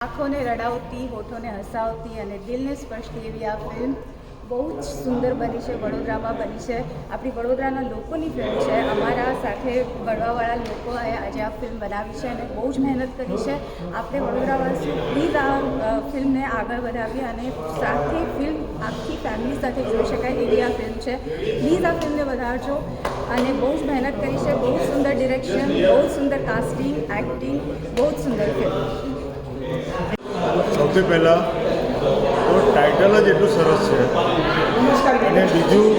આંખોને રડાવતી, હોઠોને હસાવતી અને દિલને સ્પર્શતી એવી આ ફિલ્મ બહુ જ સુંદર બની છે. વડોદરામાં બની છે. આપણી વડોદરાના લોકોની ફિલ્મ છે. અમારા સાથે ભણવાવાળા લોકોએ આજે આ ફિલ્મ બનાવી છે અને બહુ જ મહેનત કરી છે. આપણે વડોદરાવાસી પ્લીઝ આ ફિલ્મને આગળ વધાવીએ અને સાથે ફિલ્મ આખી ફેમિલી સાથે જોઈ શકાય એવી આ ફિલ્મ છે. પ્લીઝ આ ફિલ્મને વધારજો અને બહુ જ મહેનત કરી છે. બહુ સુંદર ડિરેક્શન, બહુ સુંદર કાસ્ટિંગ, એક્ટિંગ, બહુ જ સુંદર ફિલ્મ. સૌથી પહેલાં તો ટાઇટલ જ એટલું સરસ છે અને બીજું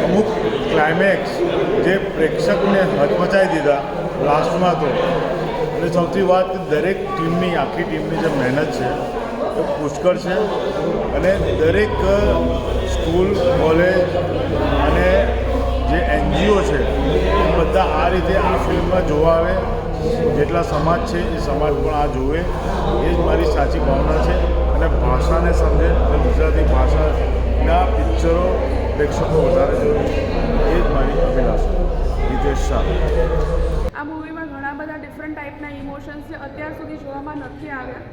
અમુક ક્લાઇમેક્સ જે પ્રેક્ષકને હચમચાવી દીધા લાસ્ટમાં તો. અને સૌથી વાત દરેક ટીમની આખી ટીમની જે મહેનત છે એ પુષ્કળ છે અને દરેક સ્કૂલ, કોલેજ અને જે NGO છે એ બધા આ રીતે આ ફિલ્મમાં જોવા આવે. જેટલા સમાજ છે એ સમાજ પણ આ જોવે એ જ મારી સાચી ભાવના છે. અને ભાષાને સમજે અને ગુજરાતી ભાષાના પિક્ચરો પ્રેક્ષકો વધારે જોવે એ જ મારી અભિલાષા. હિતેશ શાહ. આ મૂવીમાં ઘણા બધા ડિફરન્ટ ટાઈપના ઇમોશન્સ જે અત્યાર સુધી જોવામાં નથી આવ્યા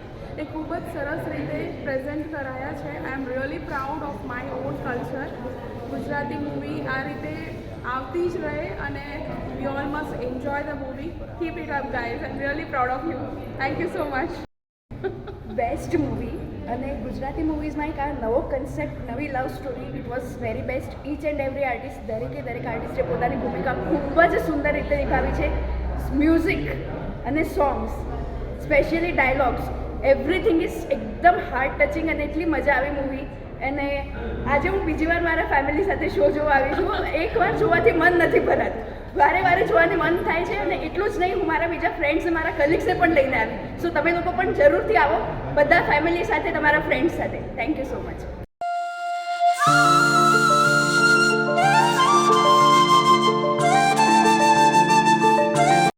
એ ખૂબ જ સરસ રીતે પ્રેઝન્ટ કરાયા છે. I am really proud of my own culture. Gujarati movie આ રીતે આવતી જ રહે અને we all must enjoy the movie. Keep it up guys. I am really proud of you. Thank you so much. Best movie અને ગુજરાતી મૂવીઝમાં એક આ નવો કન્સેપ્ટ, નવી love story, it was very best. Each and every artist, દરેક આર્ટિસ્ટે પોતાની ભૂમિકા ખૂબ જ સુંદર રીતે નિભાવી છે. મ્યુઝિક અને songs, specially dialogues, everything is એકદમ હાર્ટ ટચિંગ અને એટલી મજા આવી મૂવી. અને આજે હું બીજી વાર મારા ફેમિલી સાથે શો જોવા આવી છું. એકવાર જોવાથી મન નથી ભરાતું, વારે જોવાની મન થાય છે. અને એટલું જ નહીં, હું મારા બીજા ફ્રેન્ડ્સ, મારા કલીગ્સને પણ લઈને આવી. સો તમે લોકો પણ જરૂરથી આવો, બધા ફેમિલી સાથે, તમારા ફ્રેન્ડ્સ સાથે. Thank you so much.